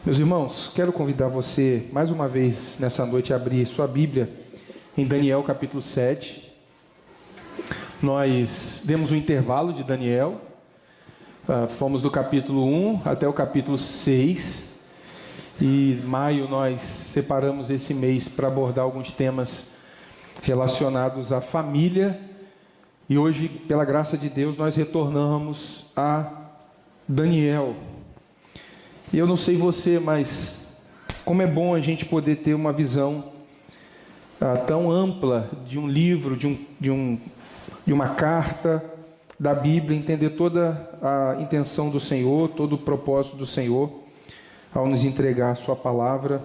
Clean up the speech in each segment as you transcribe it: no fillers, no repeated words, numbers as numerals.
Meus irmãos, quero convidar você mais uma vez nessa noite a abrir sua Bíblia em Daniel capítulo 7. Nós demos um intervalo de Daniel, fomos do capítulo 1 até o capítulo 6, e em maio nós separamos esse mês para abordar alguns temas relacionados à família, e hoje, pela graça de Deus, nós retornamos a Daniel. E eu não sei você, mas como é bom a gente poder ter uma visão tão ampla de um livro, de uma carta da Bíblia, entender toda a intenção do Senhor, todo o propósito do Senhor ao nos entregar a sua palavra.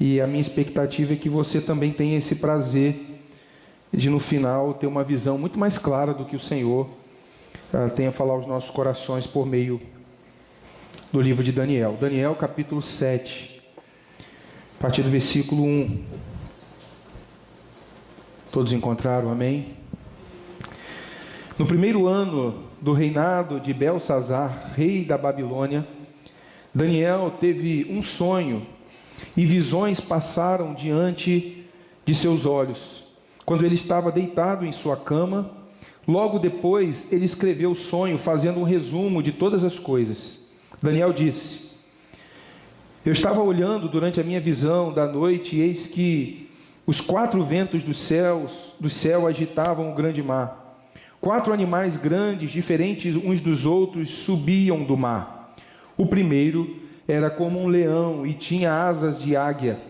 E a minha expectativa é que você também tenha esse prazer de no final ter uma visão muito mais clara do que o Senhor tenha a falar aos nossos corações por meio do livro de Daniel. Daniel capítulo 7, a partir do versículo 1. Todos encontraram? Amém? No primeiro ano do reinado de Belsazar, rei da Babilônia, Daniel teve um sonho e visões passaram diante de seus olhos. Quando ele estava deitado em sua cama, logo depois ele escreveu o sonho, fazendo um resumo de todas as coisas. Daniel disse: eu estava olhando durante a minha visão da noite, e eis que os 4 ventos do céu agitavam o grande mar. 4 animais grandes, diferentes uns dos outros, subiam do mar. O primeiro era como um leão e tinha asas de águia.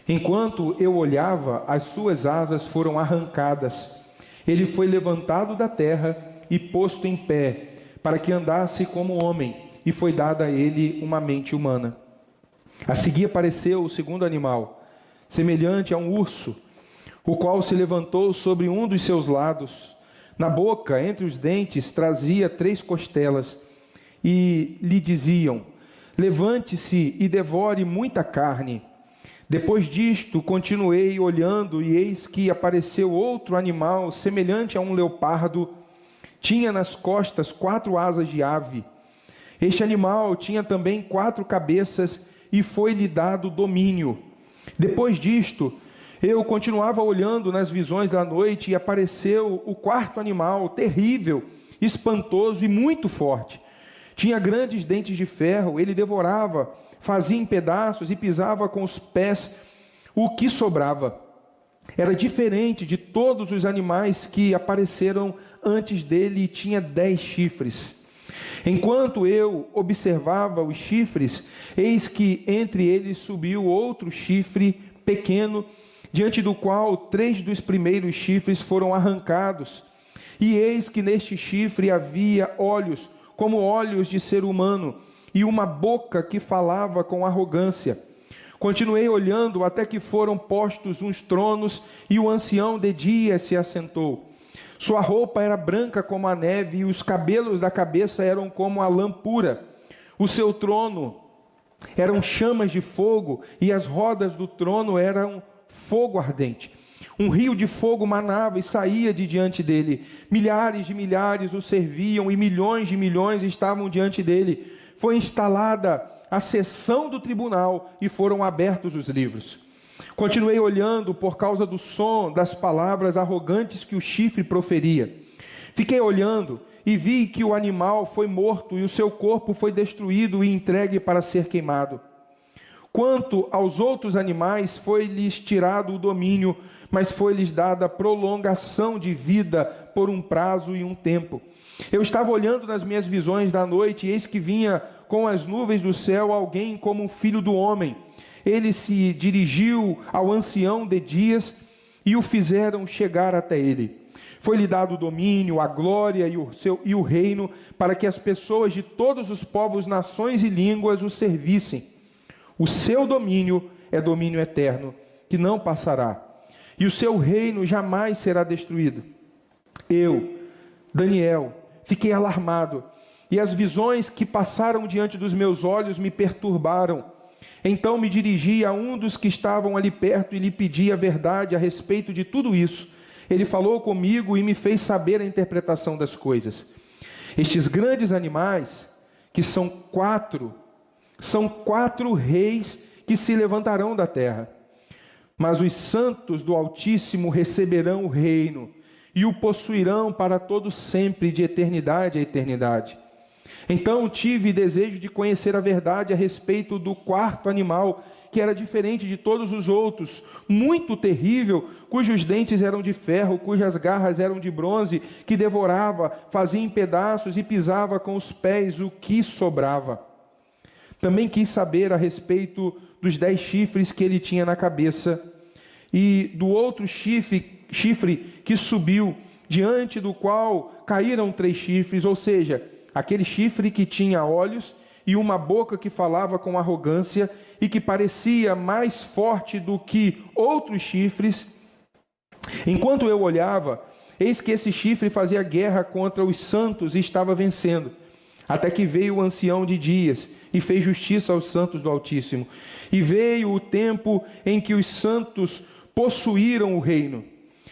Enquanto eu olhava, as suas asas foram arrancadas. Ele foi levantado da terra e posto em pé, para que andasse como homem, e foi dada a ele uma mente humana. A seguir apareceu o segundo animal, semelhante a um urso, o qual se levantou sobre um dos seus lados. Na boca, entre os dentes, trazia 3 costelas, e lhe diziam: levante-se e devore muita carne. Depois disto, continuei olhando, e eis que apareceu outro animal, semelhante a um leopardo. Tinha nas costas 4 asas de ave. Este animal tinha também 4 cabeças, e foi-lhe dado domínio. Depois disto, eu continuava olhando nas visões da noite, e apareceu o 4º animal, terrível, espantoso e muito forte. Tinha grandes dentes de ferro, ele devorava, fazia em pedaços e pisava com os pés o que sobrava. Era diferente de todos os animais que apareceram antes dele, e tinha 10 chifres. Enquanto eu observava os chifres, eis que entre eles subiu outro chifre pequeno, diante do qual 3 dos primeiros chifres foram arrancados. E eis que neste chifre havia olhos, como olhos de ser humano, e uma boca que falava com arrogância. Continuei olhando até que foram postos uns tronos, e o ancião de dia se assentou. Sua roupa era branca como a neve, e os cabelos da cabeça eram como a lã pura. O seu trono eram chamas de fogo, e as rodas do trono eram fogo ardente. Um rio de fogo manava e saía de diante dele. Milhares de milhares o serviam, e milhões de milhões estavam diante dele. Foi instalada a sessão do tribunal, e foram abertos os livros. Continuei olhando por causa do som das palavras arrogantes que o chifre proferia. Fiquei olhando e vi que o animal foi morto, e o seu corpo foi destruído e entregue para ser queimado. Quanto aos outros animais, foi-lhes tirado o domínio, mas foi-lhes dada prolongação de vida por um prazo e um tempo. Eu estava olhando nas minhas visões da noite, e eis que vinha com as nuvens do céu alguém como um filho do homem. Ele se dirigiu ao ancião de dias, e o fizeram chegar até ele. Foi-lhe dado o domínio, a glória e o reino, para que as pessoas de todos os povos, nações e línguas o servissem. O seu domínio é domínio eterno, que não passará, e o seu reino jamais será destruído. Eu, Daniel, fiquei alarmado, e as visões que passaram diante dos meus olhos me perturbaram. Então me dirigi a um dos que estavam ali perto, e lhe pedi a verdade a respeito de tudo isso. Ele falou comigo e me fez saber a interpretação das coisas. Estes grandes animais, que são 4, São 4 reis que se levantarão da terra. Mas os santos do Altíssimo receberão o reino e o possuirão para todo sempre, de eternidade a eternidade. Então tive desejo de conhecer a verdade a respeito do 4º animal, que era diferente de todos os outros, muito terrível, cujos dentes eram de ferro, cujas garras eram de bronze, que devorava, fazia em pedaços e pisava com os pés o que sobrava. Também quis saber a respeito dos 10 chifres que ele tinha na cabeça, e do outro chifre que subiu, diante do qual caíram 3 chifres, ou seja, aquele chifre que tinha olhos e uma boca que falava com arrogância e que parecia mais forte do que outros chifres. Enquanto eu olhava, eis que esse chifre fazia guerra contra os santos e estava vencendo, até que veio o ancião de dias e fez justiça aos santos do Altíssimo. E veio o tempo em que os santos possuíram o reino.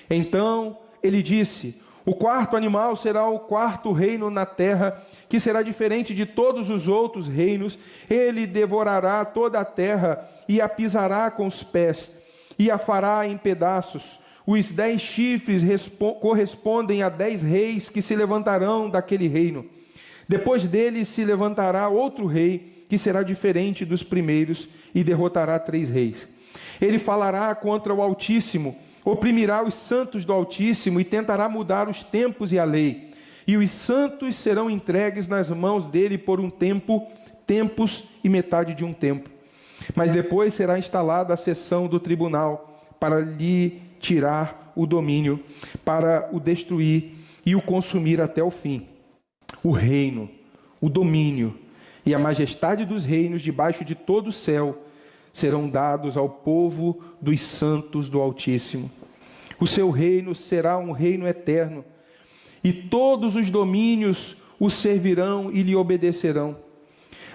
Então ele disse: o 4º animal será o 4º reino na terra, que será diferente de todos os outros reinos. Ele devorará toda a terra e a pisará com os pés e a fará em pedaços. Os 10 chifres correspondem a 10 reis que se levantarão daquele reino. Depois dele se levantará outro rei, que será diferente dos primeiros, e derrotará 3 reis. Ele falará contra o Altíssimo, oprimirá os santos do Altíssimo e tentará mudar os tempos e a lei. E os santos serão entregues nas mãos dele por um tempo, tempos e metade de um tempo. Mas depois será instalada a sessão do tribunal para lhe tirar o domínio, para o destruir e o consumir até o fim. O reino, o domínio e a majestade dos reinos debaixo de todo o céu serão dados ao povo dos santos do Altíssimo. O seu reino será um reino eterno, e todos os domínios o servirão e lhe obedecerão.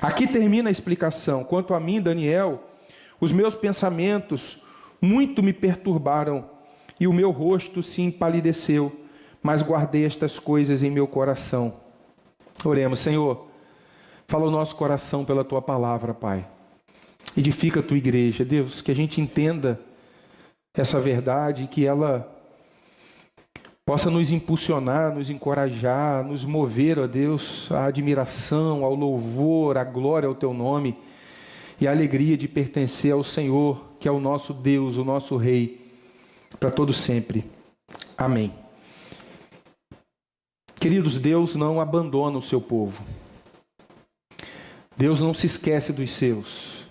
Aqui termina a explicação. Quanto a mim, Daniel, os meus pensamentos muito me perturbaram, e o meu rosto se empalideceu, mas guardei estas coisas em meu coração. Oremos. Senhor, fala o nosso coração pela Tua palavra, Pai. Edifica a Tua igreja, Deus, que a gente entenda essa verdade, que ela possa nos impulsionar, nos encorajar, nos mover, ó Deus, à admiração, ao louvor, à glória ao Teu nome e à alegria de pertencer ao Senhor, que é o nosso Deus, o nosso Rei, para todo sempre. Amém. Queridos, Deus não abandona o seu povo. Deus não se esquece dos seus.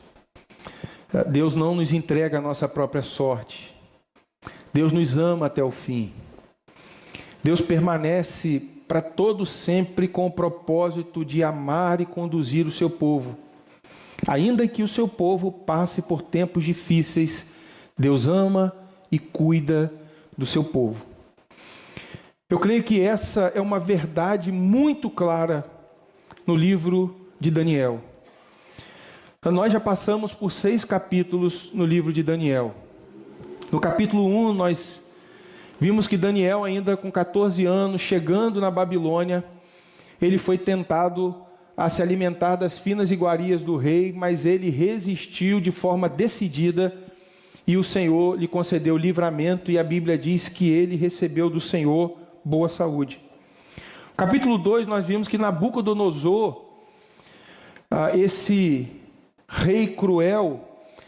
Deus não nos entrega a nossa própria sorte. Deus nos ama até o fim. Deus permanece para todo sempre com o propósito de amar e conduzir o seu povo. Ainda que o seu povo passe por tempos difíceis, Deus ama e cuida do seu povo. Eu creio que essa é uma verdade muito clara no livro de Daniel. Nós já passamos por 6 capítulos no livro de Daniel. No capítulo 1, nós vimos que Daniel, ainda com 14 anos, chegando na Babilônia, ele foi tentado a se alimentar das finas iguarias do rei, mas ele resistiu de forma decidida e o Senhor lhe concedeu livramento, e a Bíblia diz que ele recebeu do Senhor boa saúde. No capítulo 2, nós vimos que Nabucodonosor, esse rei cruel,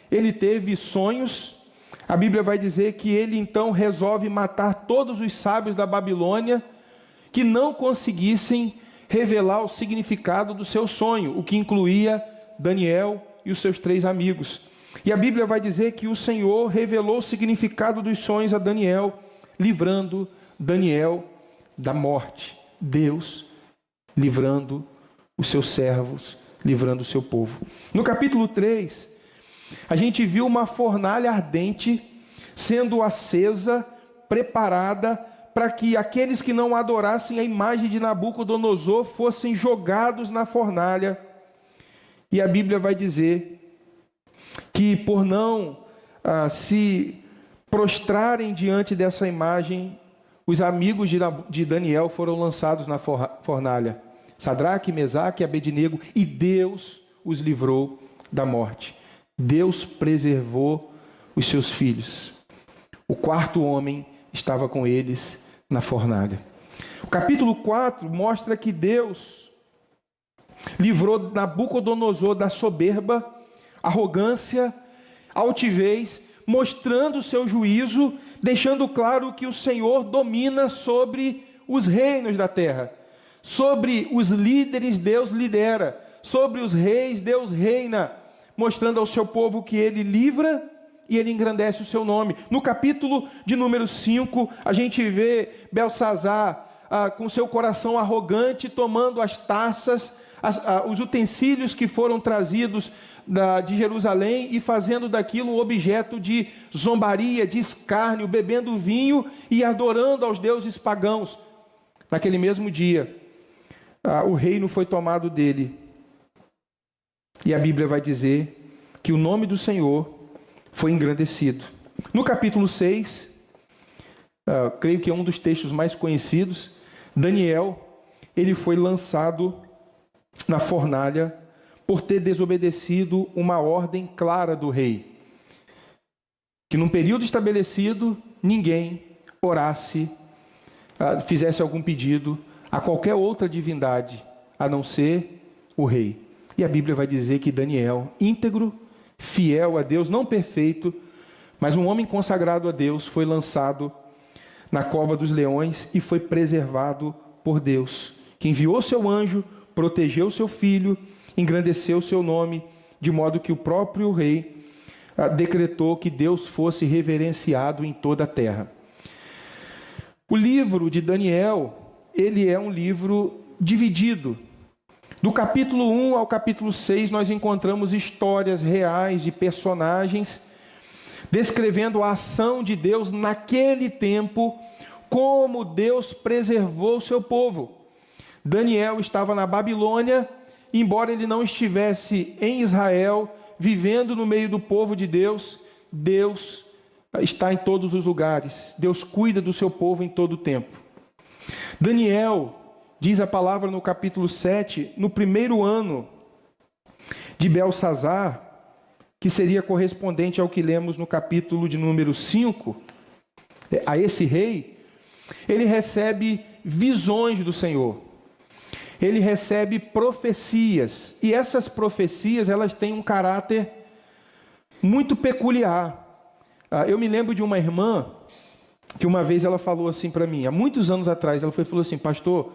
ele teve sonhos. A Bíblia vai dizer que ele então resolve matar todos os sábios da Babilônia que não conseguissem revelar o significado do seu sonho, o que incluía Daniel e os seus 3 amigos. E a Bíblia vai dizer que o Senhor revelou o significado dos sonhos a Daniel, livrando Daniel da morte. Deus livrando os seus servos, livrando o seu povo. No capítulo 3, a gente viu uma fornalha ardente sendo acesa, preparada para que aqueles que não adorassem a imagem de Nabucodonosor fossem jogados na fornalha. E a Bíblia vai dizer que por não se prostrarem diante dessa imagem, os amigos de Daniel foram lançados na fornalha. Sadraque, Mesaque e Abednego, e Deus os livrou da morte. Deus preservou os seus filhos. O quarto homem estava com eles na fornalha. O capítulo 4 mostra que Deus livrou Nabucodonosor da soberba, arrogância, altivez, mostrando o seu juízo, deixando claro que o Senhor domina sobre os reinos da terra. Sobre os líderes, Deus lidera. Sobre os reis, Deus reina, mostrando ao seu povo que ele livra e ele engrandece o seu nome. No capítulo de número 5, a gente vê Belsazar com seu coração arrogante, tomando as taças, os utensílios que foram trazidos de Jerusalém e fazendo daquilo um objeto de zombaria, de escárnio, bebendo vinho e adorando aos deuses pagãos. Naquele mesmo dia, o reino foi tomado dele. E a Bíblia vai dizer que o nome do Senhor foi engrandecido. No capítulo 6, creio que é um dos textos mais conhecidos, Daniel, ele foi lançado na fornalha por ter desobedecido uma ordem clara do rei. Que num período estabelecido, ninguém orasse, fizesse algum pedido a qualquer outra divindade, a não ser o rei. E a Bíblia vai dizer que Daniel, íntegro, fiel a Deus, não perfeito, mas um homem consagrado a Deus, foi lançado na cova dos leões e foi preservado por Deus, que enviou seu anjo, protegeu seu filho, engrandeceu seu nome, de modo que o próprio rei decretou que Deus fosse reverenciado em toda a terra. O livro de Daniel, ele é um livro dividido. Do capítulo 1 ao capítulo 6, nós encontramos histórias reais de personagens descrevendo a ação de Deus naquele tempo, como Deus preservou o seu povo. Daniel estava na Babilônia, embora ele não estivesse em Israel, vivendo no meio do povo de Deus, Deus está em todos os lugares. Deus cuida do seu povo em todo o tempo. Daniel, diz a palavra no capítulo 7, no primeiro ano de Belsazar, que seria correspondente ao que lemos no capítulo de número 5, a esse rei, ele recebe visões do Senhor. Ele recebe profecias, e essas profecias, elas têm um caráter muito peculiar. Eu me lembro de uma irmã, que uma vez ela falou assim para mim, há muitos anos atrás, ela falou assim: pastor,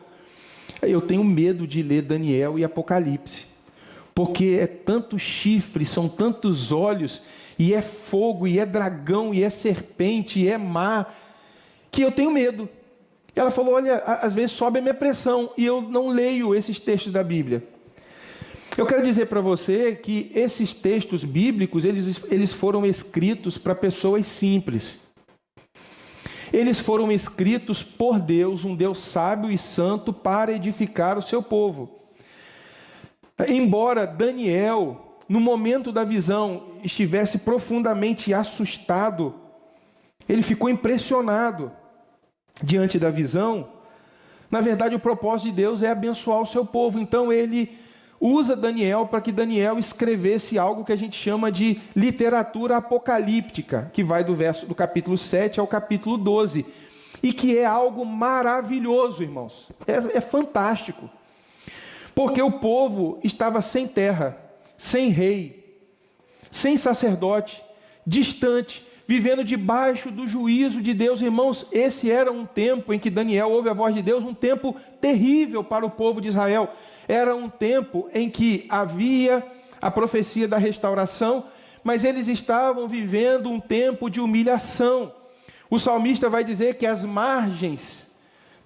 eu tenho medo de ler Daniel e Apocalipse, porque é tanto chifre, são tantos olhos, e é fogo, e é dragão, e é serpente, e é mar, que eu tenho medo. Ela falou: olha, às vezes sobe a minha pressão, e eu não leio esses textos da Bíblia. Eu quero dizer para você que esses textos bíblicos, eles foram escritos para pessoas simples. Eles foram escritos por Deus, um Deus sábio e santo, para edificar o seu povo. Embora Daniel, no momento da visão, estivesse profundamente assustado, ele ficou impressionado diante da visão. Na verdade, o propósito de Deus é abençoar o seu povo. Então ele usa Daniel para que Daniel escrevesse algo que a gente chama de literatura apocalíptica, que vai do capítulo 7 ao capítulo 12, e que é algo maravilhoso, irmãos. É fantástico. Porque o povo estava sem terra, sem rei, sem sacerdote, distante, vivendo debaixo do juízo de Deus. Irmãos, esse era um tempo em que Daniel ouve a voz de Deus, um tempo terrível para o povo de Israel. Era um tempo em que havia a profecia da restauração, mas eles estavam vivendo um tempo de humilhação. O salmista vai dizer que às margens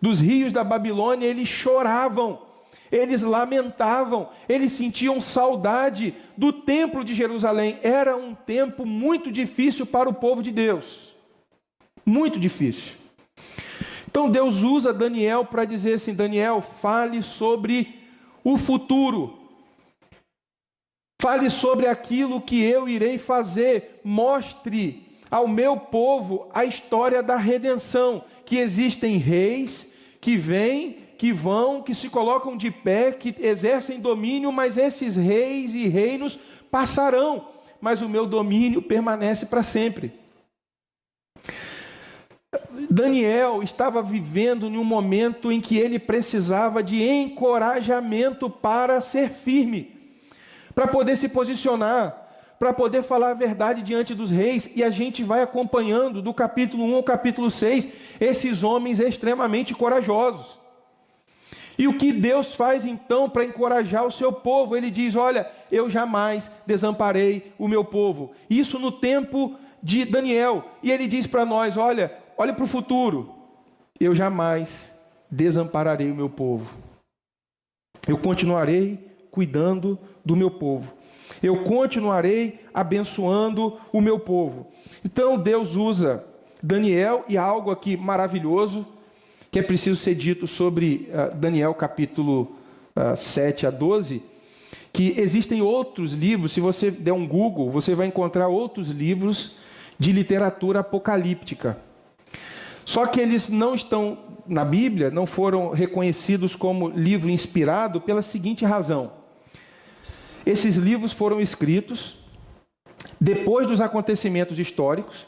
dos rios da Babilônia eles choravam, eles lamentavam, eles sentiam saudade do templo de Jerusalém. Era um tempo muito difícil para o povo de Deus, muito difícil. Então Deus usa Daniel para dizer assim: Daniel, fale sobre o futuro, fale sobre aquilo que eu irei fazer, mostre ao meu povo a história da redenção, que existem reis que vêm que vão, que se colocam de pé, que exercem domínio, mas esses reis e reinos passarão, mas o meu domínio permanece para sempre. Daniel estava vivendo em um momento em que ele precisava de encorajamento para ser firme, para poder se posicionar, para poder falar a verdade diante dos reis, e a gente vai acompanhando do capítulo 1 ao capítulo 6, esses homens extremamente corajosos. E o que Deus faz então para encorajar o seu povo? Ele diz: olha, eu jamais desamparei o meu povo. Isso no tempo de Daniel. E ele diz para nós: olha para o futuro, eu jamais desampararei o meu povo. Eu continuarei cuidando do meu povo. Eu continuarei abençoando o meu povo. Então Deus usa Daniel, e há algo aqui maravilhoso que é preciso ser dito sobre Daniel capítulo 7 a 12, que existem outros livros. Se você der um Google, você vai encontrar outros livros de literatura apocalíptica. Só que eles não estão na Bíblia, não foram reconhecidos como livro inspirado pela seguinte razão: esses livros foram escritos depois dos acontecimentos históricos,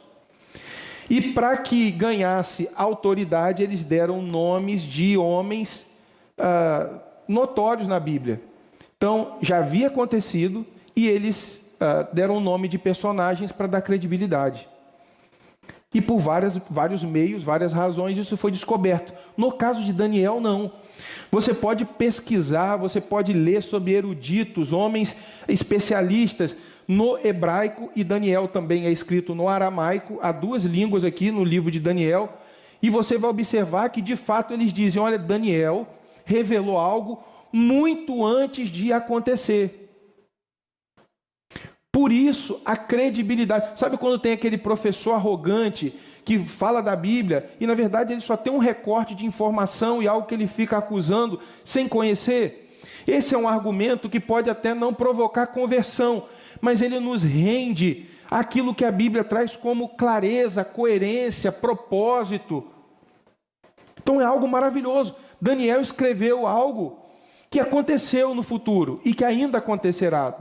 e para que ganhasse autoridade, eles deram nomes de homens notórios na Bíblia. Então, já havia acontecido, e eles deram o nome de personagens para dar credibilidade. E por vários meios, várias razões, isso foi descoberto. No caso de Daniel, não. Você pode pesquisar, você pode ler sobre eruditos, homens especialistas no hebraico, e Daniel também é escrito no aramaico. Há duas línguas aqui no livro de Daniel, e você vai observar que de fato eles dizem: olha, Daniel revelou algo muito antes de acontecer. Por isso, a credibilidade. Sabe quando tem aquele professor arrogante que fala da Bíblia e, na verdade, ele só tem um recorte de informação e algo que ele fica acusando sem conhecer? Esse é um argumento que pode até não provocar conversão, mas ele nos rende aquilo que a Bíblia traz como clareza, coerência, propósito. Então é algo maravilhoso. Daniel escreveu algo que aconteceu no futuro e que ainda acontecerá.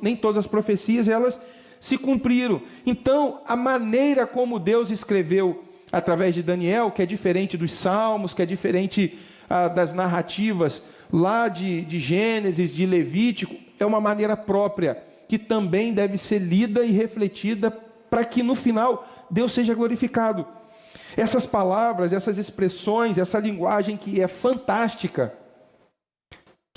Nem todas as profecias elas se cumpriram. Então, a maneira como Deus escreveu através de Daniel, que é diferente dos Salmos, que é diferente das narrativas lá de Gênesis, de Levítico, é uma maneira própria, que também deve ser lida e refletida para que no final Deus seja glorificado. Essas palavras, essas expressões, essa linguagem que é fantástica,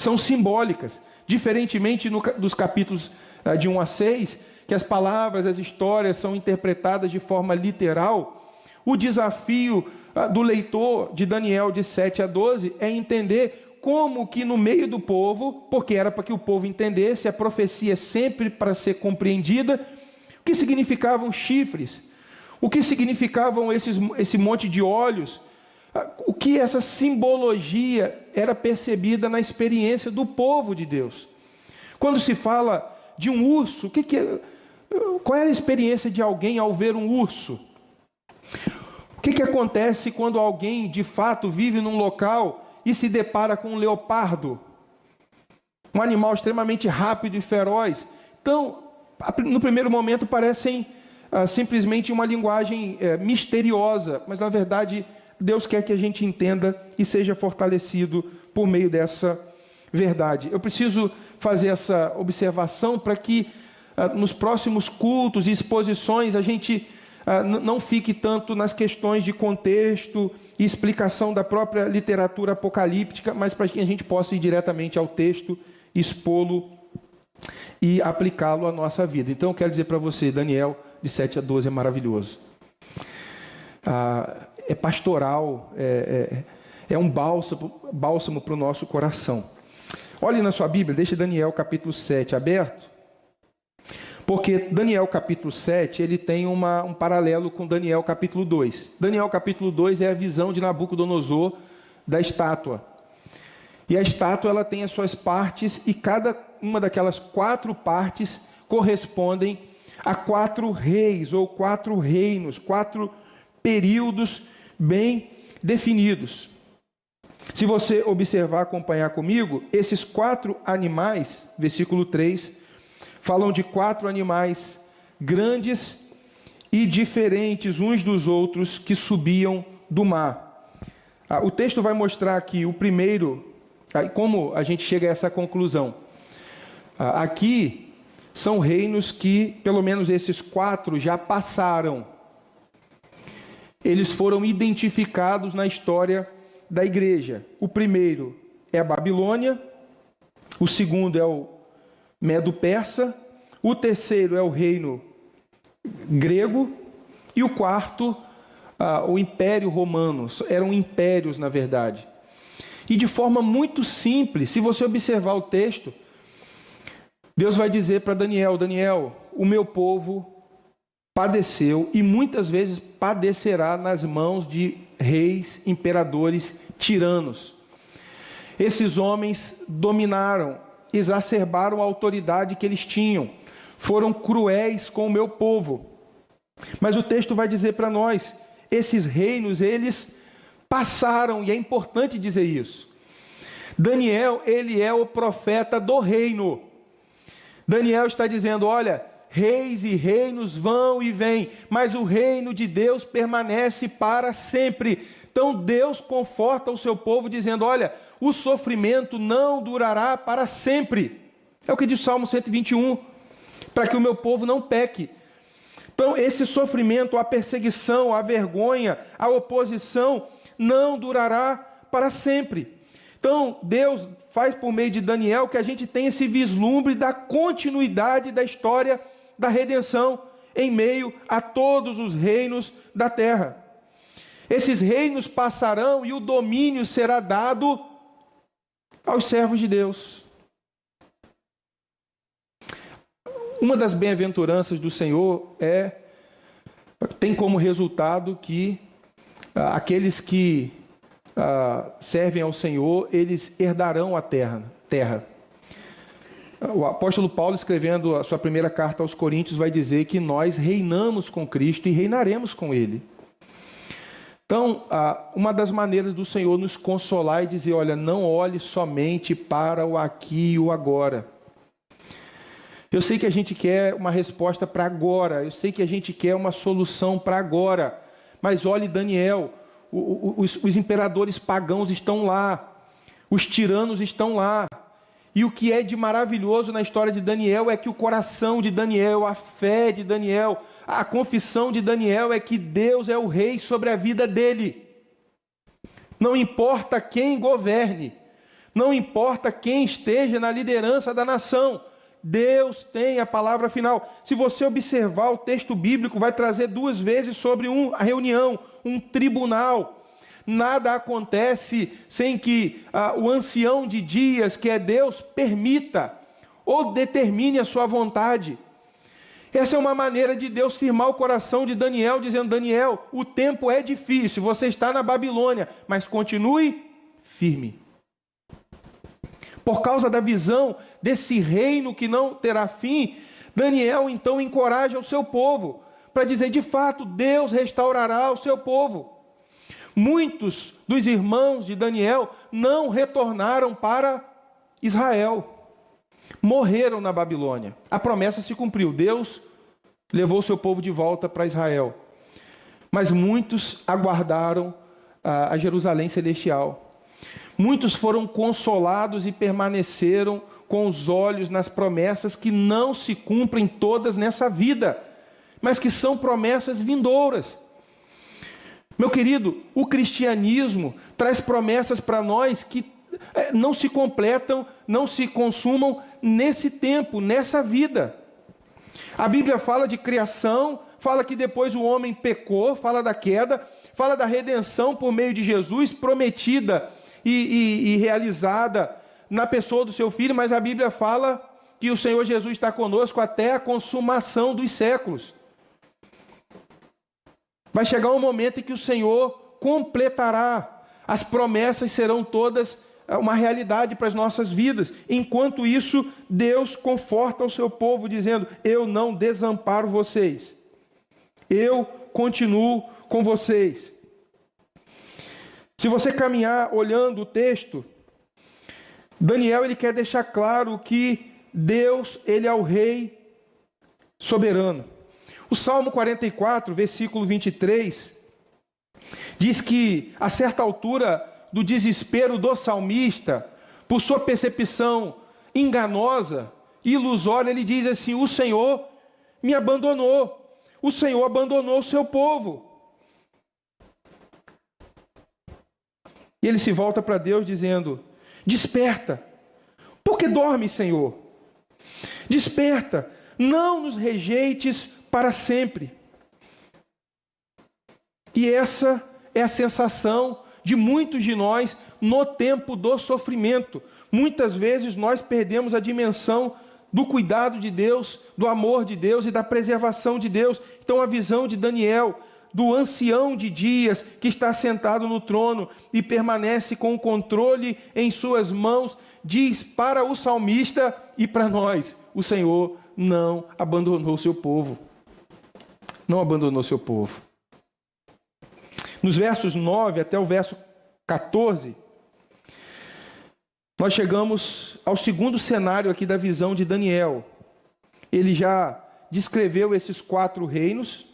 são simbólicas, diferentemente dos capítulos de 1 a 6, que as palavras, as histórias são interpretadas de forma literal. O desafio do leitor de Daniel de 7 a 12 é entender como que no meio do povo, porque era para que o povo entendesse, a profecia sempre para ser compreendida, o que significavam chifres, o que significavam esse monte de olhos, o que essa simbologia era percebida na experiência do povo de Deus. Quando se fala de um urso, qual era a experiência de alguém ao ver um urso? O que acontece quando alguém de fato vive num local e se depara com um leopardo? Um animal extremamente rápido e feroz. Então, no primeiro momento parecem simplesmente uma linguagem misteriosa, mas na verdade Deus quer que a gente entenda e seja fortalecido por meio dessa verdade. Eu preciso fazer essa observação para que nos próximos cultos e exposições a gente não fique tanto nas questões de contexto e explicação da própria literatura apocalíptica, mas para que a gente possa ir diretamente ao texto, expô-lo e aplicá-lo à nossa vida. Então eu quero dizer para você, Daniel de 7 a 12 é maravilhoso. É pastoral, é um bálsamo para o nosso coração. Olhe na sua Bíblia, deixe Daniel capítulo 7 aberto, porque Daniel capítulo 7, ele tem um paralelo com Daniel capítulo 2. Daniel capítulo 2 é a visão de Nabucodonosor da estátua. E a estátua ela tem as suas partes, e cada uma daquelas 4 partes correspondem a 4 reis, ou 4 reinos, 4 períodos bem definidos. Se você observar, acompanhar comigo, esses 4 animais, versículo 3, falam de 4 animais grandes e diferentes uns dos outros que subiam do mar. O texto vai mostrar aqui o primeiro, como a gente chega a essa conclusão. Aqui são reinos que, pelo menos esses 4, já passaram. Eles foram identificados na história da igreja. O primeiro é a Babilônia, o segundo é o Medo-Persa, o terceiro é o reino grego e o quarto, o Império Romano. Eram impérios, na verdade. E de forma muito simples, se você observar o texto, Deus vai dizer para Daniel: Daniel, o meu povo padeceu e muitas vezes padecerá nas mãos de reis, imperadores, tiranos. Esses homens dominaram, exacerbaram a autoridade que eles tinham, foram cruéis com o meu povo. Mas o texto vai dizer para nós, esses reinos, eles passaram, e é importante dizer isso. Daniel, ele é o profeta do reino. Daniel está dizendo, olha, reis e reinos vão e vêm, mas o reino de Deus permanece para sempre. Então Deus conforta o seu povo dizendo, olha, o sofrimento não durará para sempre. É o que diz o Salmo 121, para que o meu povo não peque. Então esse sofrimento, a perseguição, a vergonha, a oposição, não durará para sempre. Então Deus faz por meio de Daniel que a gente tenha esse vislumbre da continuidade da história da redenção em meio a todos os reinos da terra. Esses reinos passarão e o domínio será dado aos servos de Deus. Uma das bem-aventuranças do Senhor tem como resultado que aqueles que servem ao Senhor, eles herdarão a terra. O apóstolo Paulo, escrevendo a sua primeira carta aos Coríntios, vai dizer que nós reinamos com Cristo e reinaremos com Ele. Então, uma das maneiras do Senhor nos consolar é dizer, olha, não olhe somente para o aqui e o agora. Eu sei que a gente quer uma resposta para agora, eu sei que a gente quer uma solução para agora, mas olhe Daniel, os imperadores pagãos estão lá, os tiranos estão lá, e o que é de maravilhoso na história de Daniel é que o coração de Daniel, a fé de Daniel, a confissão de Daniel é que Deus é o rei sobre a vida dele. Não importa quem governe, não importa quem esteja na liderança da nação, Deus tem a palavra final. Se você observar o texto bíblico, vai trazer 2 vezes sobre a reunião, um tribunal. Nada acontece sem que o ancião de dias, que é Deus, permita ou determine a sua vontade. Essa é uma maneira de Deus firmar o coração de Daniel, dizendo, Daniel, o tempo é difícil, você está na Babilônia, mas continue firme. Por causa da visão desse reino que não terá fim, Daniel então encoraja o seu povo, para dizer, de fato, Deus restaurará o seu povo. Muitos dos irmãos de Daniel não retornaram para Israel. Morreram na Babilônia. A promessa se cumpriu. Deus levou o seu povo de volta para Israel. Mas muitos aguardaram a Jerusalém celestial. Muitos foram consolados e permaneceram com os olhos nas promessas que não se cumprem todas nessa vida, mas que são promessas vindouras. Meu querido, o cristianismo traz promessas para nós que não se completam, não se consumam nesse tempo, nessa vida. A Bíblia fala de criação, fala que depois o homem pecou, fala da queda, fala da redenção por meio de Jesus, prometida e realizada na pessoa do seu Filho, mas a Bíblia fala que o Senhor Jesus está conosco até a consumação dos séculos. Vai chegar um momento em que o Senhor completará, as promessas serão todas uma realidade para as nossas vidas. Enquanto isso, Deus conforta o seu povo, dizendo, eu não desamparo vocês, eu continuo com vocês. Se você caminhar olhando o texto, Daniel ele quer deixar claro que Deus, ele é o rei soberano. O Salmo 44, versículo 23, diz que a certa altura do desespero do salmista, por sua percepção enganosa e ilusória, ele diz assim: o Senhor me abandonou, o Senhor abandonou o seu povo. E ele se volta para Deus dizendo: desperta, por que dormes, Senhor? Desperta, não nos rejeites para sempre. E essa é a sensação de muitos de nós no tempo do sofrimento. Muitas vezes nós perdemos a dimensão do cuidado de Deus, do amor de Deus e da preservação de Deus. Então a visão de Daniel, do ancião de dias que está sentado no trono e permanece com o controle em suas mãos, diz para o salmista e para nós: o Senhor não abandonou o seu povo. Não abandonou o seu povo. Nos versos 9 até o verso 14, nós chegamos ao segundo cenário aqui da visão de Daniel. Ele já descreveu esses 4 reinos.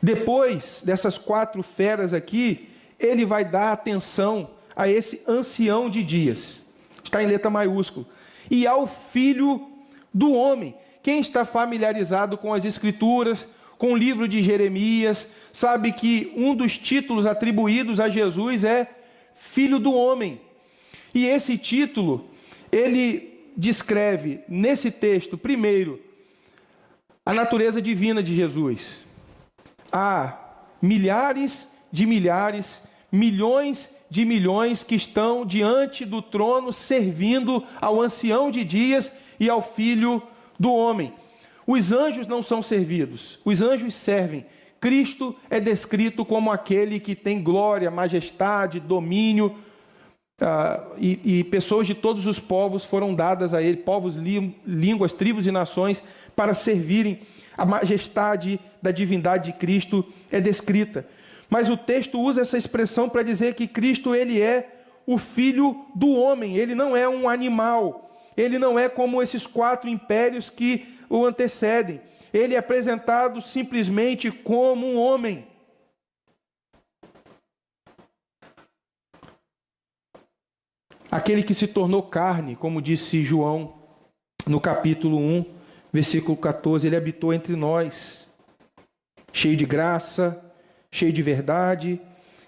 Depois dessas 4 feras aqui, ele vai dar atenção a esse ancião de dias. Está em letra maiúscula. E ao filho do homem. Quem está familiarizado com as Escrituras, com o livro de Jeremias, sabe que um dos títulos atribuídos a Jesus é Filho do Homem. E esse título, ele descreve nesse texto, primeiro, a natureza divina de Jesus. Há milhares de milhares, milhões de milhões que estão diante do trono servindo ao ancião de dias e ao Filho do Homem. Os anjos não são servidos, os anjos servem. Cristo é descrito como aquele que tem glória, majestade, domínio, e pessoas de todos os povos foram dadas a ele, povos, línguas, tribos e nações, para servirem. A majestade da divindade de Cristo é descrita. Mas o texto usa essa expressão para dizer que Cristo, ele é o Filho do Homem, ele não é um animal, ele não é como esses 4 impérios que o antecedem. Ele é apresentado simplesmente como um homem. Aquele que se tornou carne, como disse João no capítulo 1, versículo 14, ele habitou entre nós, cheio de graça, cheio de verdade,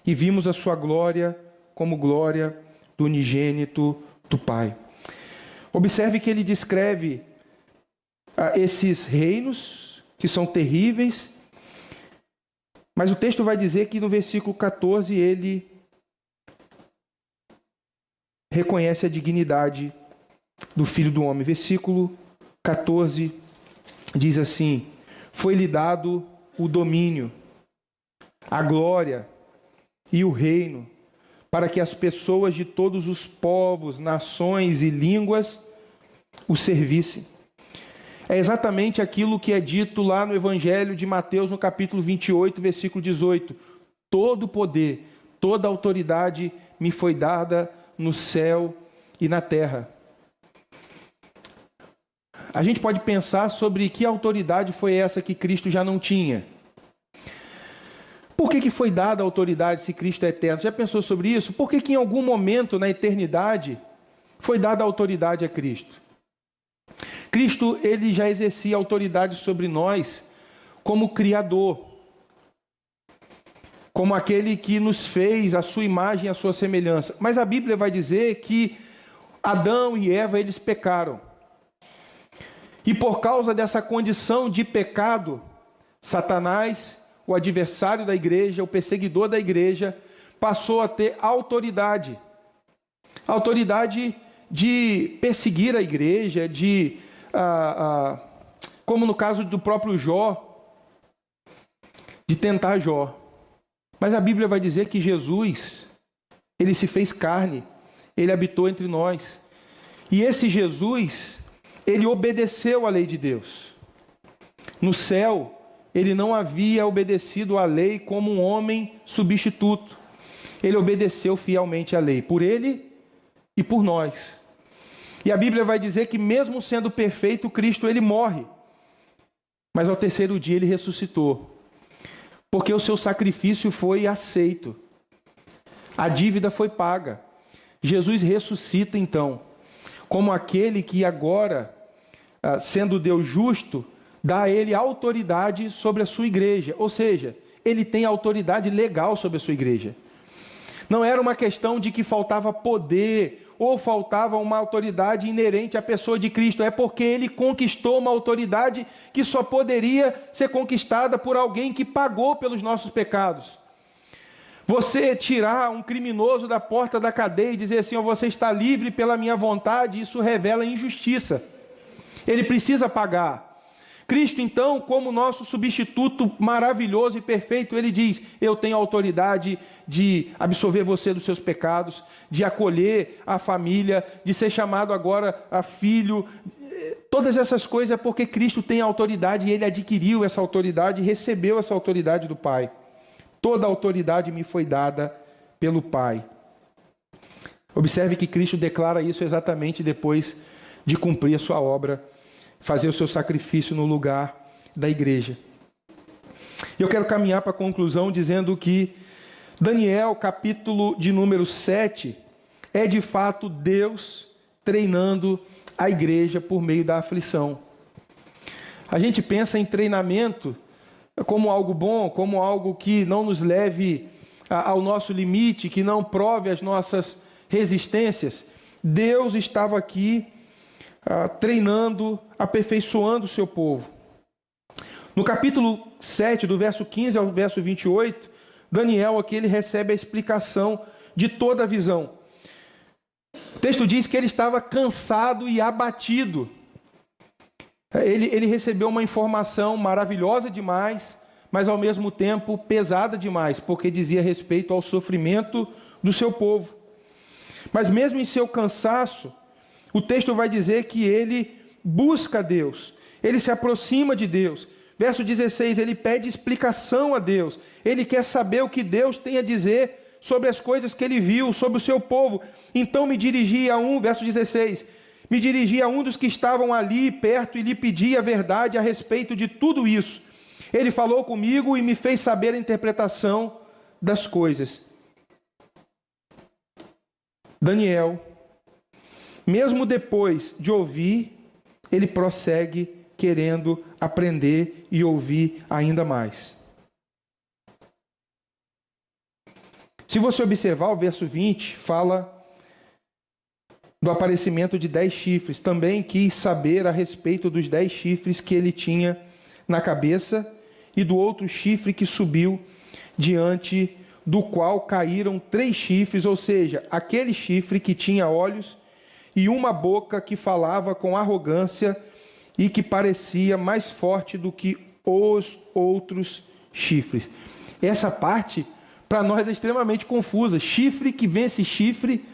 e vimos a sua glória como glória do unigênito do Pai. Observe que ele descreve esses reinos que são terríveis, mas o texto vai dizer que no versículo 14 ele reconhece a dignidade do Filho do Homem. Versículo 14 diz assim: foi-lhe dado o domínio, a glória e o reino, para que as pessoas de todos os povos, nações e línguas o servissem. É exatamente aquilo que é dito lá no Evangelho de Mateus, no capítulo 28, versículo 18. Todo poder, toda autoridade me foi dada no céu e na terra. A gente pode pensar sobre que autoridade foi essa que Cristo já não tinha. Por que foi dada a autoridade se Cristo é eterno? Já pensou sobre isso? Por que em algum momento na eternidade foi dada a autoridade a Cristo? Cristo, ele já exercia autoridade sobre nós como Criador, como aquele que nos fez a sua imagem e a sua semelhança. Mas a Bíblia vai dizer que Adão e Eva, eles pecaram. E por causa dessa condição de pecado, Satanás, o adversário da igreja, o perseguidor da igreja, passou a ter autoridade. Autoridade de perseguir a igreja, como no caso do próprio Jó, de tentar Jó. Mas a Bíblia vai dizer que Jesus, ele se fez carne, ele habitou entre nós. E esse Jesus, ele obedeceu à lei de Deus. No céu, ele não havia obedecido à lei como um homem substituto. ele obedeceu fielmente à lei, por ele e por nós. E a Bíblia vai dizer que mesmo sendo perfeito, Cristo ele morre. Mas ao terceiro dia ele ressuscitou, porque o seu sacrifício foi aceito. A dívida foi paga. Jesus ressuscita então, como aquele que agora, sendo Deus justo, dá a ele autoridade sobre a sua igreja. Ou seja, ele tem autoridade legal sobre a sua igreja. Não era uma questão de que faltava poder ou faltava uma autoridade inerente à pessoa de Cristo. É porque ele conquistou uma autoridade que só poderia ser conquistada por alguém que pagou pelos nossos pecados. Você tirar um criminoso da porta da cadeia e dizer assim, você está livre pela minha vontade, isso revela injustiça. Ele precisa pagar. Cristo, então, como nosso substituto maravilhoso e perfeito, ele diz, eu tenho autoridade de absolver você dos seus pecados, de acolher a família, de ser chamado agora a filho. Todas essas coisas é porque Cristo tem autoridade e ele adquiriu essa autoridade e recebeu essa autoridade do Pai. Toda a autoridade me foi dada pelo Pai. Observe que Cristo declara isso exatamente depois de cumprir a sua obra, fazer o seu sacrifício no lugar da igreja. Eu quero caminhar para a conclusão dizendo que Daniel, capítulo de número 7, é de fato Deus treinando a igreja por meio da aflição. A gente pensa em treinamento como algo bom, como algo que não nos leve ao nosso limite, que não prove as nossas resistências. Deus estava aqui treinando, aperfeiçoando o seu povo. No capítulo 7, do verso 15 ao verso 28, Daniel aqui ele recebe a explicação de toda a visão. O texto diz que ele estava cansado e abatido. Ele recebeu uma informação maravilhosa demais, mas ao mesmo tempo pesada demais, porque dizia respeito ao sofrimento do seu povo. Mas mesmo em seu cansaço, o texto vai dizer que ele busca Deus, ele se aproxima de Deus. Verso 16, ele pede explicação a Deus, ele quer saber o que Deus tem a dizer sobre as coisas que ele viu, sobre o seu povo. Então verso 16, me dirigi a um dos que estavam ali perto e lhe pedi a verdade a respeito de tudo isso. Ele falou comigo e me fez saber a interpretação das coisas. Daniel, mesmo depois de ouvir, ele prossegue querendo aprender e ouvir ainda mais. Se você observar o verso 20, fala do aparecimento de 10 chifres. Também quis saber a respeito dos 10 chifres que ele tinha na cabeça e do outro chifre que subiu, diante do qual caíram 3 chifres, ou seja, aquele chifre que tinha olhos e uma boca que falava com arrogância e que parecia mais forte do que os outros chifres. Essa parte, para nós, é extremamente confusa. Chifre que vence chifre.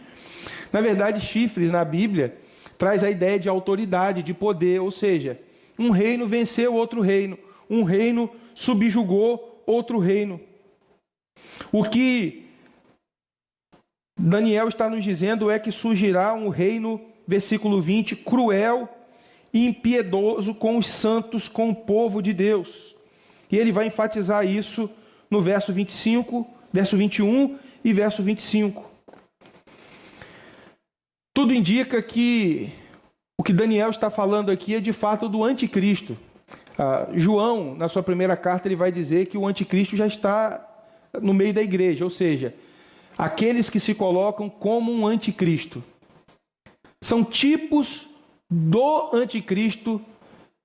Na verdade, chifres na Bíblia traz a ideia de autoridade, de poder, ou seja, um reino venceu outro reino, um reino subjugou outro reino. O que Daniel está nos dizendo é que surgirá um reino, versículo 20, cruel e impiedoso com os santos, com o povo de Deus. E ele vai enfatizar isso no verso 25, verso 21 e verso 25. Tudo indica que o que Daniel está falando aqui é de fato do anticristo. João, na sua primeira carta, ele vai dizer que o anticristo já está no meio da igreja, ou seja, aqueles que se colocam como um anticristo. São tipos do anticristo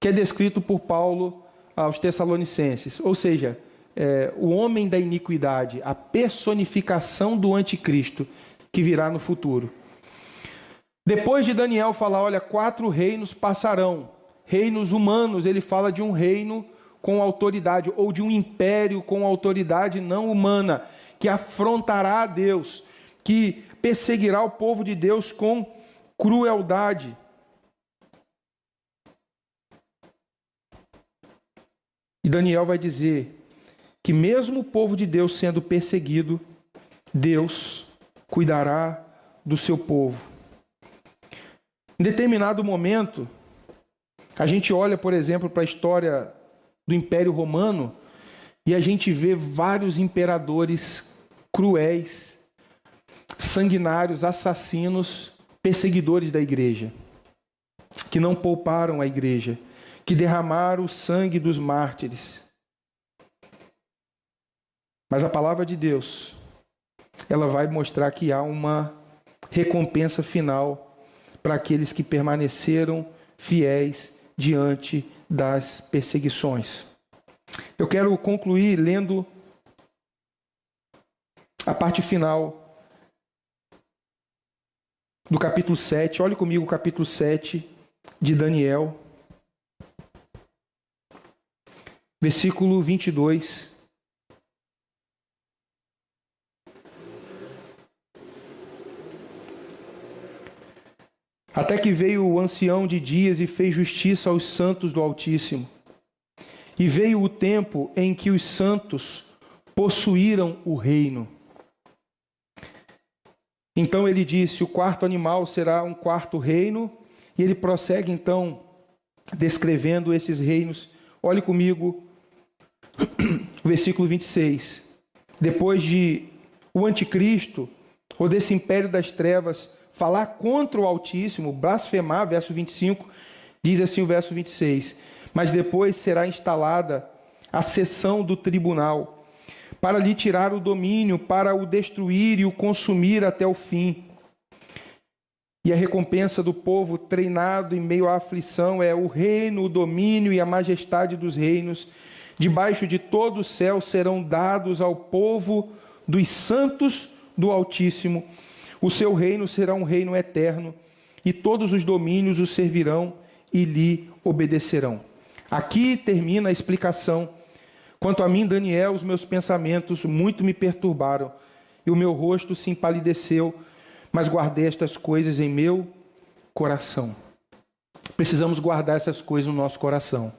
que é descrito por Paulo aos Tessalonicenses, ou seja, o homem da iniquidade, a personificação do anticristo que virá no futuro. Depois de Daniel falar, olha, 4 reinos passarão, reinos humanos, ele fala de um reino com autoridade, ou de um império com autoridade não humana, que afrontará a Deus, que perseguirá o povo de Deus com crueldade. E Daniel vai dizer que mesmo o povo de Deus sendo perseguido, Deus cuidará do seu povo. Em determinado momento, a gente olha, por exemplo, para a história do Império Romano e a gente vê vários imperadores cruéis, sanguinários, assassinos, perseguidores da igreja, que não pouparam a igreja, que derramaram o sangue dos mártires. Mas a palavra de Deus, ela vai mostrar que há uma recompensa final para aqueles que permaneceram fiéis diante das perseguições. Eu quero concluir lendo a parte final do capítulo 7. Olhe comigo o capítulo 7 de Daniel, versículo 22. Até que veio o ancião de dias e fez justiça aos santos do Altíssimo. E veio o tempo em que os santos possuíram o reino. Então ele disse: o quarto animal será um quarto reino. E ele prossegue então descrevendo esses reinos. Olhe comigo o versículo 26. Depois de o anticristo, ou desse império das trevas, falar contra o Altíssimo, blasfemar, verso 25, diz assim o verso 26. Mas depois será instalada a sessão do tribunal, para lhe tirar o domínio, para o destruir e o consumir até o fim. E a recompensa do povo treinado em meio à aflição é o reino, o domínio e a majestade dos reinos, debaixo de todo o céu serão dados ao povo dos santos do Altíssimo. O seu reino será um reino eterno, e todos os domínios o servirão e lhe obedecerão. Aqui termina a explicação. Quanto a mim, Daniel, os meus pensamentos muito me perturbaram, e o meu rosto se empalideceu, mas guardei estas coisas em meu coração. Precisamos guardar essas coisas no nosso coração.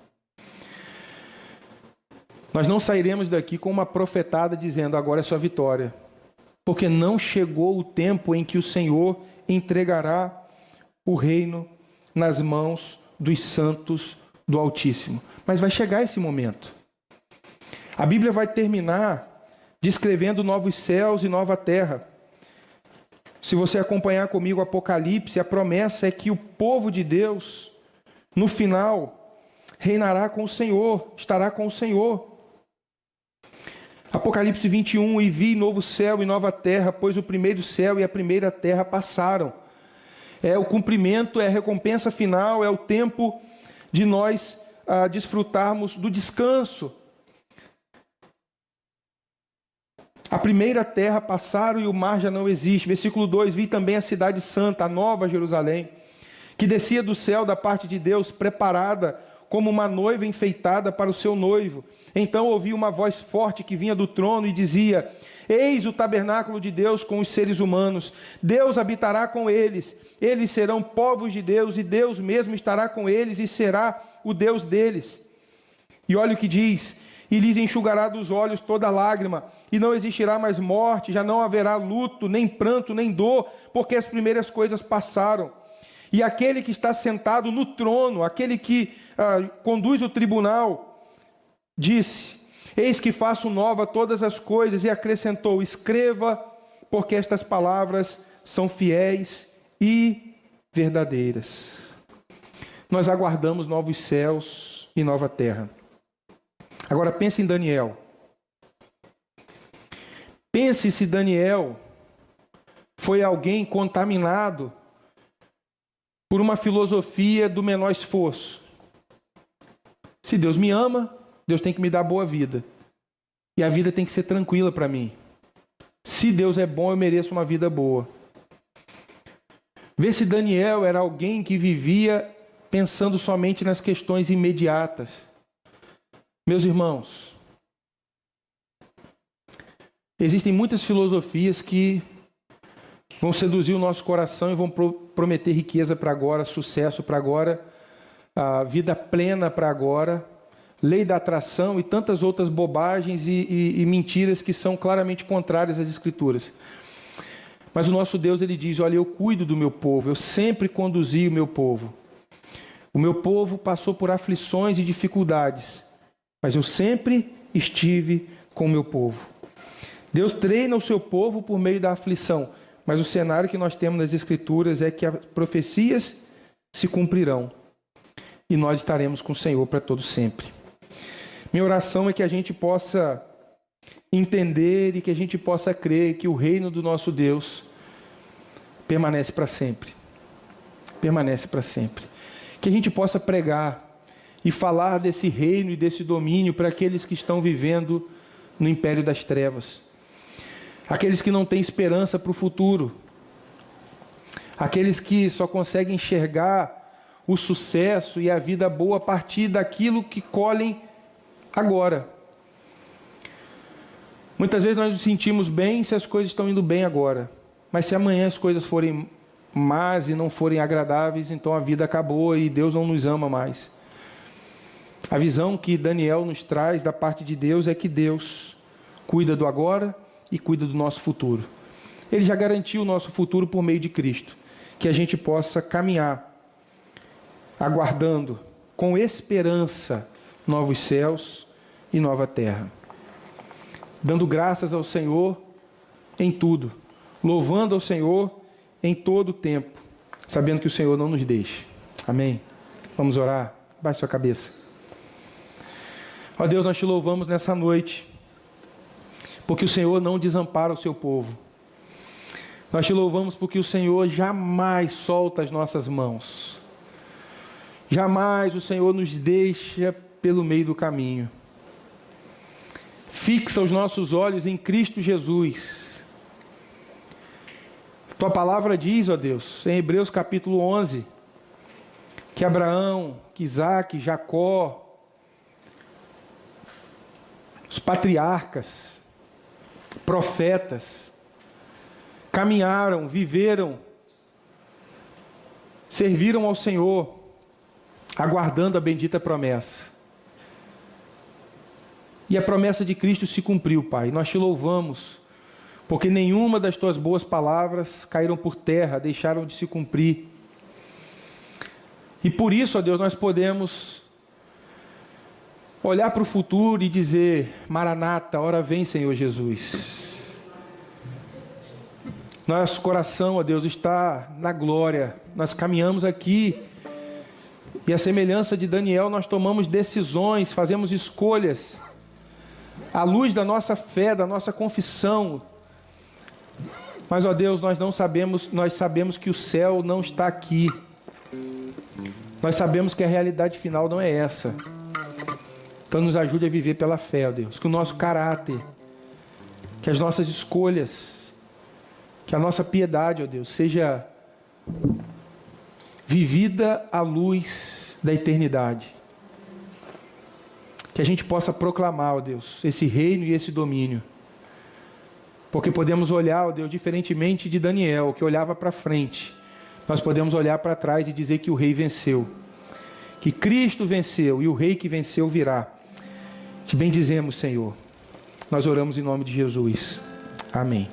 Nós não sairemos daqui com uma profetada dizendo: agora é sua vitória. Porque não chegou o tempo em que o Senhor entregará o reino nas mãos dos santos do Altíssimo. Mas vai chegar esse momento. A Bíblia vai terminar descrevendo novos céus e nova terra. Se você acompanhar comigo o Apocalipse, a promessa é que o povo de Deus, no final, reinará com o Senhor, estará com o Senhor. Apocalipse 21, e vi novo céu e nova terra, pois o primeiro céu e a primeira terra passaram. É o cumprimento, é a recompensa final, é o tempo de nós desfrutarmos do descanso. A primeira terra passaram e o mar já não existe. Versículo 2, vi também a cidade santa, a nova Jerusalém, que descia do céu da parte de Deus, preparada como uma noiva enfeitada para o seu noivo. Então ouvi uma voz forte que vinha do trono e dizia: eis o tabernáculo de Deus com os seres humanos. Deus habitará com eles. Eles serão povos de Deus e Deus mesmo estará com eles e será o Deus deles. E olha o que diz: e lhes enxugará dos olhos toda lágrima, e não existirá mais morte, já não haverá luto, nem pranto, nem dor, porque as primeiras coisas passaram. E aquele que está sentado no trono, aquele que conduz o tribunal, disse: eis que faço nova todas as coisas, e acrescentou: escreva, porque estas palavras são fiéis e verdadeiras. Nós aguardamos novos céus e nova terra. Agora pense em Daniel. Pense se Daniel foi alguém contaminado por uma filosofia do menor esforço. Se Deus me ama, Deus tem que me dar boa vida. E a vida tem que ser tranquila para mim. Se Deus é bom, eu mereço uma vida boa. Vê se Daniel era alguém que vivia pensando somente nas questões imediatas. Meus irmãos, existem muitas filosofias que vão seduzir o nosso coração e vão prometer riqueza para agora, sucesso para agora, a vida plena para agora, lei da atração e tantas outras bobagens e mentiras que são claramente contrárias às Escrituras. Mas o nosso Deus, ele diz: olha, eu cuido do meu povo, eu sempre conduzi o meu povo. O meu povo passou por aflições e dificuldades, mas eu sempre estive com o meu povo. Deus treina o seu povo por meio da aflição, mas o cenário que nós temos nas Escrituras é que as profecias se cumprirão e nós estaremos com o Senhor para todo sempre. Minha oração é que a gente possa entender e que a gente possa crer que o reino do nosso Deus permanece para sempre. Permanece para sempre. Que a gente possa pregar e falar desse reino e desse domínio para aqueles que estão vivendo no império das trevas. Aqueles que não têm esperança para o futuro. Aqueles que só conseguem enxergar o sucesso e a vida boa a partir daquilo que colhem agora. Muitas vezes nós nos sentimos bem se as coisas estão indo bem agora. Mas se amanhã as coisas forem más e não forem agradáveis, então a vida acabou e Deus não nos ama mais. A visão que Daniel nos traz da parte de Deus é que Deus cuida do agora e cuida do nosso futuro. Ele já garantiu o nosso futuro por meio de Cristo. Que a gente possa caminhar, aguardando, com esperança, novos céus e nova terra. Dando graças ao Senhor em tudo. Louvando ao Senhor em todo o tempo. Sabendo que o Senhor não nos deixa. Amém? Vamos orar? Baixe sua cabeça. Ó Deus, nós te louvamos nessa noite. Porque o Senhor não desampara o seu povo. Nós te louvamos porque o Senhor jamais solta as nossas mãos. Jamais o Senhor nos deixa pelo meio do caminho. Fixa os nossos olhos em Cristo Jesus. Tua palavra diz, ó Deus, em Hebreus capítulo 11, que Abraão, que Isaac, Jacó, os patriarcas, profetas, caminharam, viveram, serviram ao Senhor, aguardando a bendita promessa. E a promessa de Cristo se cumpriu, Pai. Nós te louvamos, porque nenhuma das tuas boas palavras caíram por terra, deixaram de se cumprir. E por isso, ó Deus, nós podemos olhar para o futuro e dizer: Maranata, ora vem, Senhor Jesus. Nosso coração, ó Deus, está na glória. Nós caminhamos aqui e, a semelhança de Daniel, nós tomamos decisões, fazemos escolhas à luz da nossa fé, da nossa confissão. Mas, ó Deus, nós sabemos que o céu não está aqui. Nós sabemos que a realidade final não é essa. Então nos ajude a viver pela fé, ó Deus. Que o nosso caráter, que as nossas escolhas, que a nossa piedade, ó Deus, seja vivida à luz da eternidade. Que a gente possa proclamar, ó Deus, esse reino e esse domínio. Porque podemos olhar, ó Deus, diferentemente de Daniel, que olhava para frente. Nós podemos olhar para trás e dizer que o rei venceu. Que Cristo venceu e o rei que venceu virá. Te bendizemos, Senhor. Nós oramos em nome de Jesus. Amém.